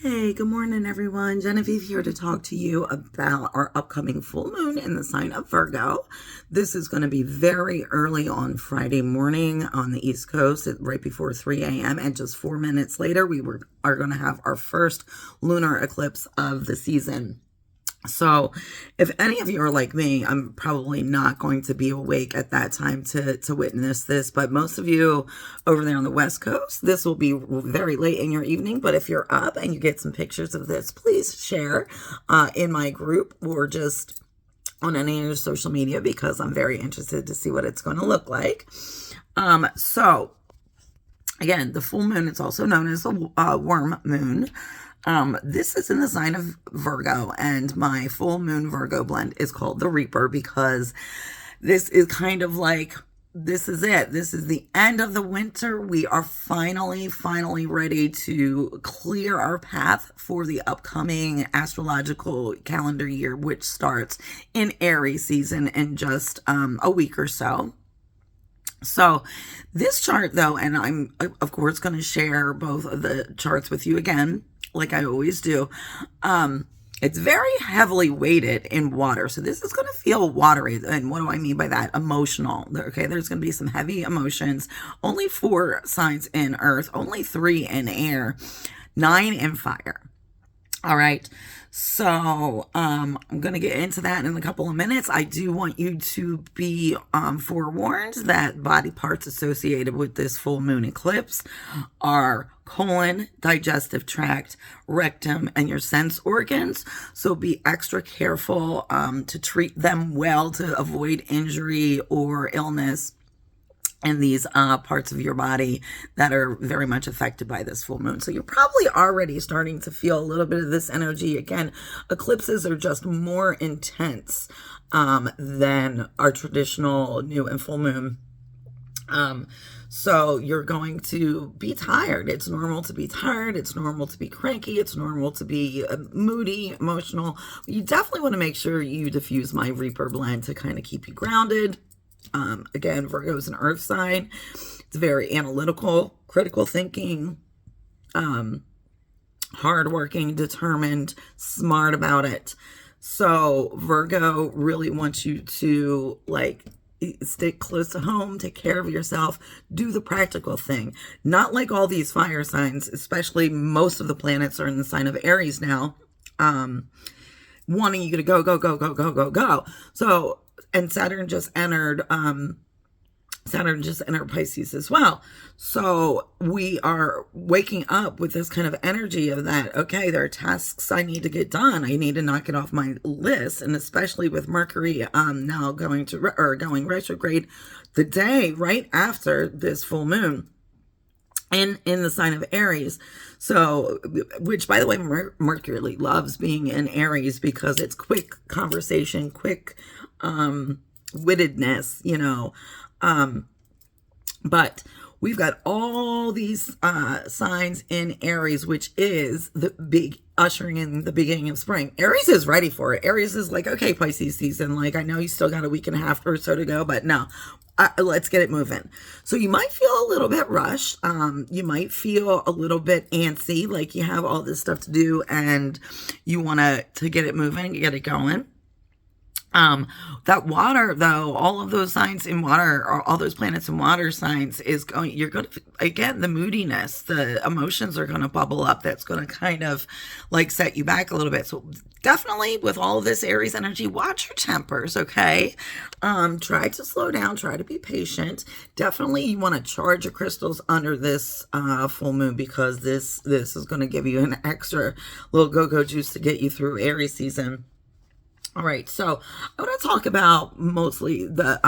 Hey, good morning, everyone. Genevieve here to talk to you about our upcoming full moon in the sign of Virgo. This is going to be very early on Friday morning on the East Coast, right before 3 a.m. And just 4 minutes later, are going to have our first lunar eclipse of the season. So if any of you are like me, I'm probably not going to be awake at that time to witness this, but most of you over there on the West Coast, this will be very late in your evening. But if you're up and you get some pictures of this, please share in my group or just on any of your social media, because I'm very interested to see what it's going to look like. So again, the full moon, it's also known as a worm moon. This is in the sign of Virgo, and my full moon Virgo blend is called the Reaper because this is kind of like, this is it. This is the end of the winter. We are finally ready to clear our path for the upcoming astrological calendar year, which starts in Aries season in just a week or so. So this chart though, and I'm of course going to share both of the charts with you again, like I always do. It's very heavily weighted in water. So this is going to feel watery. And what do I mean by that? Emotional. Okay, there's going to be some heavy emotions. Only 4 signs in earth, only 3 in air, 9 in fire. All right. So I'm going to get into that in a couple of minutes. I do want you to be forewarned that body parts associated with this full moon eclipse are colon, digestive tract, rectum, and your sense organs. So be extra careful to treat them well to avoid injury or illness in these parts of your body that are very much affected by this full moon. So you're probably already starting to feel a little bit of this energy. Again, eclipses are just more intense than our traditional new and full moon. So you're going to be tired. It's normal to be tired. It's normal to be cranky. It's normal to be moody, emotional. You definitely want to make sure you diffuse my Reaper blend to kind of keep you grounded. Again, Virgo is an earth sign. It's very analytical, critical thinking, hardworking, determined, smart about it. So Virgo really wants you to stick close to home, take care of yourself, do the practical thing. Not like all these fire signs, especially most of the planets are in the sign of Aries now, wanting you to go, go, go, go, go, go, go. So, and Saturn just entered Pisces as well. So we are waking up with this kind of energy of that, okay, there are tasks I need to get done. I need to knock it off my list. And especially with Mercury now going retrograde the day right after this full moon in the sign of Aries. So, which by the way, Mercury loves being in Aries because it's quick conversation, quick wittedness, but we've got all these signs in Aries, which is the big ushering in the beginning of spring. Aries is ready for it. Aries is like, okay, Pisces season, like I know you still got a week and a half or so to go, but no, let's get it moving. So you might feel a little bit rushed. You might feel a little bit antsy, like you have all this stuff to do and you want to get it moving, get it going. That water though, all of those signs in water, or all those planets in water signs you're going to, again, the moodiness, the emotions are going to bubble up. That's going to kind of like set you back a little bit. So definitely with all of this Aries energy, watch your tempers. Okay. Try to slow down, try to be patient. Definitely you want to charge your crystals under this, full moon, because this is going to give you an extra little go-go juice to get you through Aries season. All right, so I want to talk about mostly the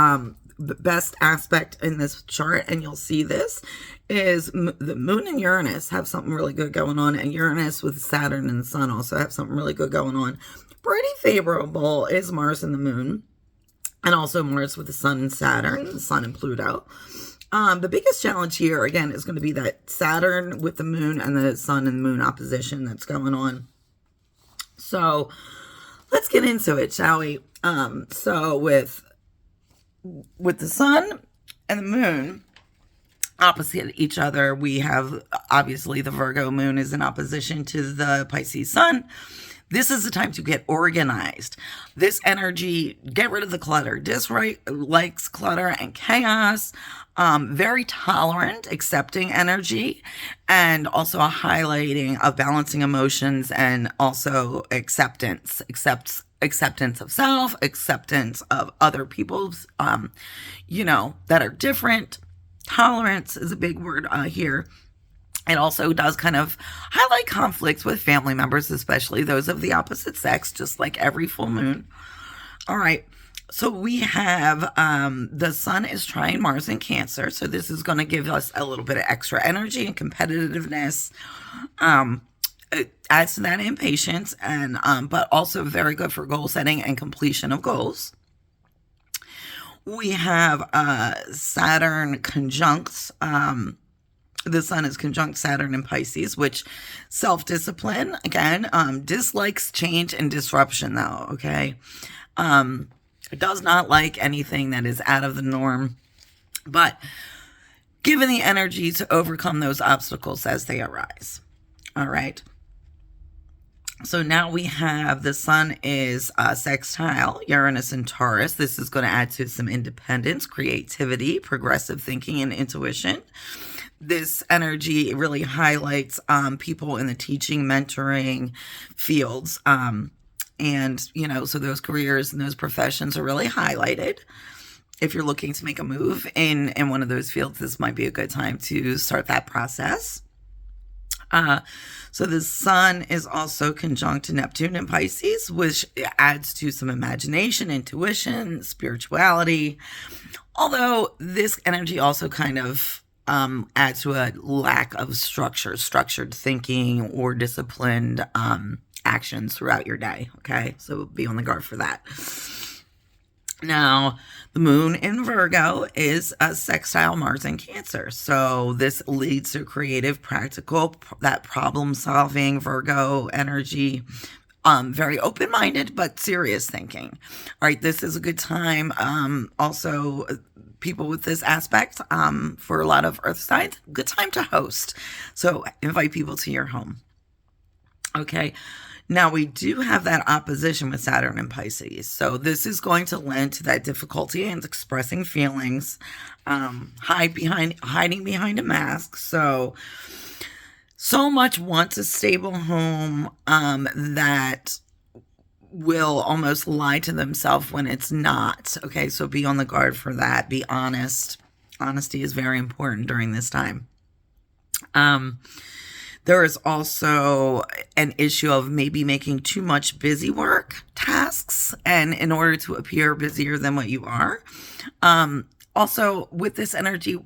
best aspect in this chart, and you'll see this, is the moon and Uranus have something really good going on, and Uranus with Saturn and the sun also have something really good going on. Pretty favorable is Mars and the moon, and also Mars with the sun and Saturn, the sun and Pluto. The biggest challenge here, again, is going to be that Saturn with the moon and the sun and moon opposition that's going on. So let's get into it, shall we? So with the sun and the moon, opposite each other. We have, obviously, the Virgo moon is in opposition to the Pisces sun. This is the time to get organized. This energy, get rid of the clutter. Dislikes clutter and chaos. Very tolerant, accepting energy, and also a highlighting of balancing emotions and also acceptance. Acceptance of self, acceptance of other people's, that are different. Tolerance is a big word here. It also does kind of highlight conflicts with family members, especially those of the opposite sex, just like every full moon. All right. So we have the sun is trine Mars in Cancer. So this is going to give us a little bit of extra energy and competitiveness. It adds to that impatience, and but also very good for goal setting and completion of goals. We have Saturn conjuncts. The sun is conjunct Saturn in Pisces, which self-discipline, again, dislikes change and disruption, though, okay? It does not like anything that is out of the norm, but given the energy to overcome those obstacles as they arise. All right. So now we have the sun is sextile Uranus and Taurus. This is going to add to some independence, creativity, progressive thinking, and intuition. This energy really highlights people in the teaching, mentoring fields. And, so those careers and those professions are really highlighted. If you're looking to make a move in one of those fields, this might be a good time to start that process. So the sun is also conjunct Neptune in Pisces, which adds to some imagination, intuition, spirituality. Although this energy also kind of adds to a lack of structured thinking or disciplined actions throughout your day. Okay, so be on the guard for that. Now, the moon in Virgo is a sextile Mars in Cancer. So this leads to creative, practical, that problem-solving Virgo energy. Very open-minded, but serious thinking. All right, this is a good time. Also, people with this aspect, for a lot of earth signs, good time to host. So invite people to your home. Okay. Now, we do have that opposition with Saturn and Pisces. So this is going to lend to that difficulty in expressing feelings, hiding behind a mask. So much wants a stable home that will almost lie to themselves when it's not. Okay, so be on the guard for that. Be honest. Honesty is very important during this time. There is also an issue of maybe making too much busy work tasks, and in order to appear busier than what you are. Also, with this energy,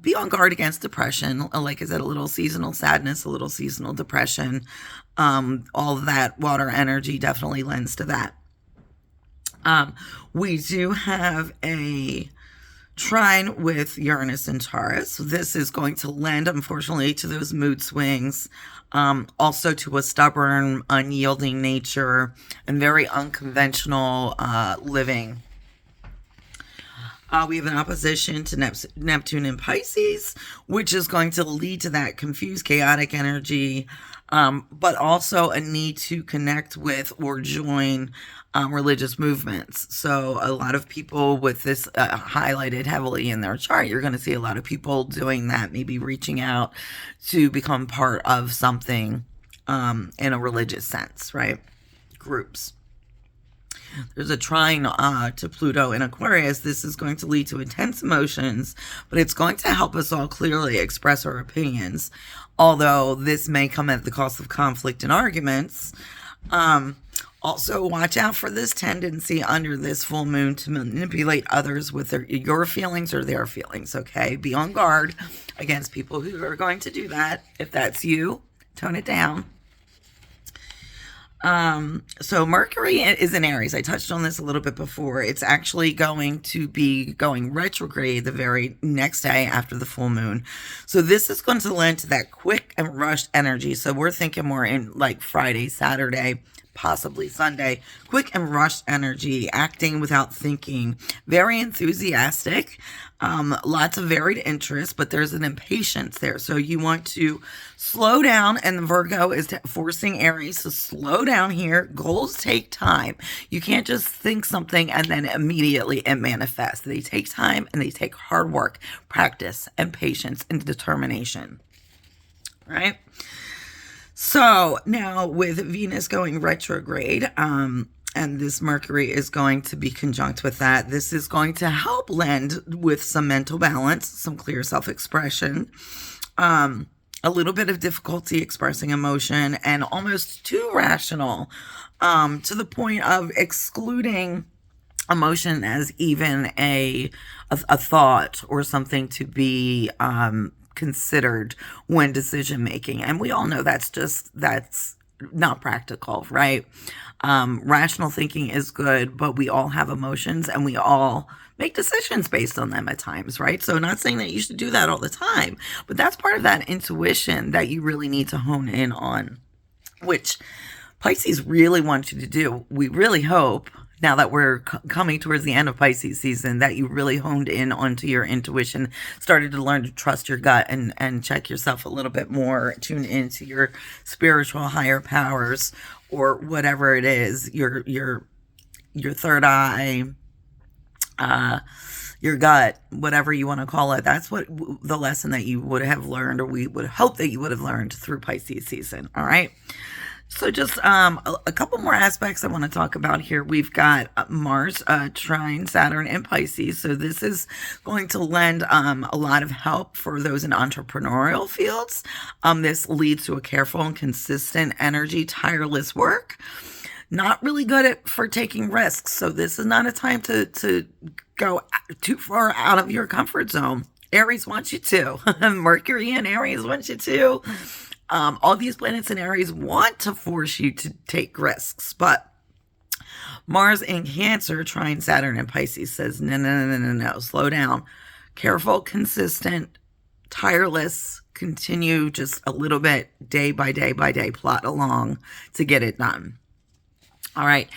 be on guard against depression. Like I said, a little seasonal sadness, a little seasonal depression. All that water energy definitely lends to that. We do have a trine with Uranus and Taurus. This is going to lend, unfortunately, to those mood swings, also to a stubborn, unyielding nature, and very unconventional living. We have an opposition to Neptune in Pisces, which is going to lead to that confused, chaotic energy, but also a need to connect with or join religious movements. So a lot of people with this highlighted heavily in their chart, you're going to see a lot of people doing that, maybe reaching out to become part of something in a religious sense, right? Groups. There's a trine to Pluto in Aquarius. This is going to lead to intense emotions, but it's going to help us all clearly express our opinions, although this may come at the cost of conflict and arguments. Also, watch out for this tendency under this full moon to manipulate others with your feelings or their feelings, okay? Be on guard against people who are going to do that. If that's you, tone it down. So Mercury is in Aries. I touched on this a little bit before. It's actually going to be going retrograde the very next day after the full moon. So this is going to lend to that quick and rushed energy. So we're thinking more in like Friday, Saturday, possibly Sunday. Quick and rushed energy, acting without thinking, very enthusiastic, lots of varied interests, but there's an impatience there. So you want to slow down, and Virgo is forcing Aries to slow down here. Goals take time. You can't just think something and then immediately it manifests. They take time and they take hard work, practice, and patience and determination. Right? So now with Venus going retrograde, and this Mercury is going to be conjunct with that, this is going to help lend with some mental balance, some clear self-expression, a little bit of difficulty expressing emotion, and almost too rational, to the point of excluding emotion as even a thought or something to be considered when decision making. And we all know that's not practical, right? Rational thinking is good, but we all have emotions and we all make decisions based on them at times, right? So not saying that you should do that all the time, but that's part of that intuition that you really need to hone in on, which Pisces really wants you to do. We really hope, now that we're coming towards the end of Pisces season, that you really honed in onto your intuition, started to learn to trust your gut and check yourself a little bit more, tune into your spiritual higher powers, or whatever it is, your third eye, your gut, whatever you want to call it. That's what the lesson that you would have learned, or we would hope that you would have learned through Pisces season. All right. So just a couple more aspects I want to talk about here. We've got Mars trine Saturn in Pisces. So this is going to lend a lot of help for those in entrepreneurial fields. This leads to a careful and consistent energy, tireless work. Not really good for taking risks. So this is not a time to go too far out of your comfort zone. Aries wants you to. Mercury in Aries wants you to. All these planets in Aries want to force you to take risks, but Mars in Cancer trine Saturn in Pisces says, no, slow down. Careful, consistent, tireless, continue just a little bit, day by day by day, plot along to get it done. All right.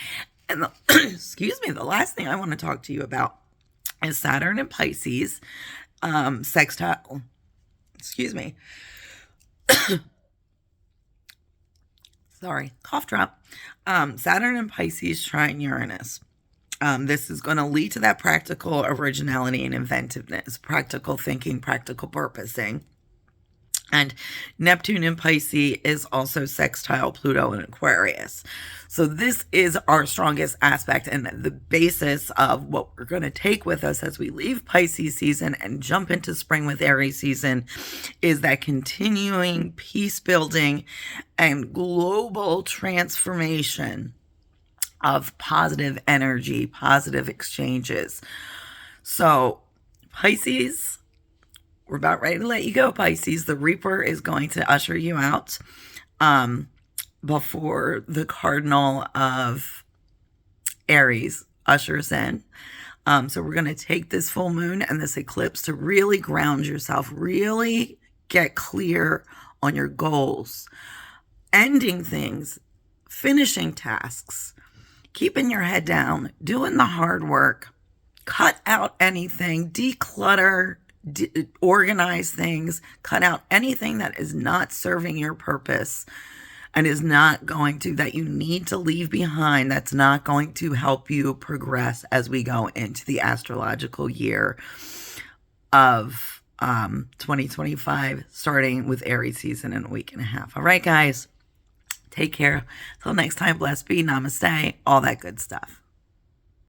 And excuse me, the last thing I want to talk to you about is Saturn in Pisces, sextile. Excuse me. Sorry, cough drop. Saturn in Pisces trine Uranus. This is going to lead to that practical originality and inventiveness, practical thinking, practical purposing. And Neptune in Pisces is also sextile Pluto in Aquarius. So this is our strongest aspect and the basis of what we're going to take with us as we leave Pisces season and jump into spring with Aries season, is that continuing peace building and global transformation of positive energy, positive exchanges. So Pisces, we're about ready to let you go, Pisces. The Reaper is going to usher you out before the Cardinal of Aries ushers in. So we're going to take this full moon and this eclipse to really ground yourself, really get clear on your goals, ending things, finishing tasks, keeping your head down, doing the hard work, cut out anything, declutter, organize things, cut out anything that is not serving your purpose and is not going to, that you need to leave behind, that's not going to help you progress as we go into the astrological year of 2025, starting with Aries season in a week and a half. All right, guys, take care. Till next time, blessed be, namaste, all that good stuff.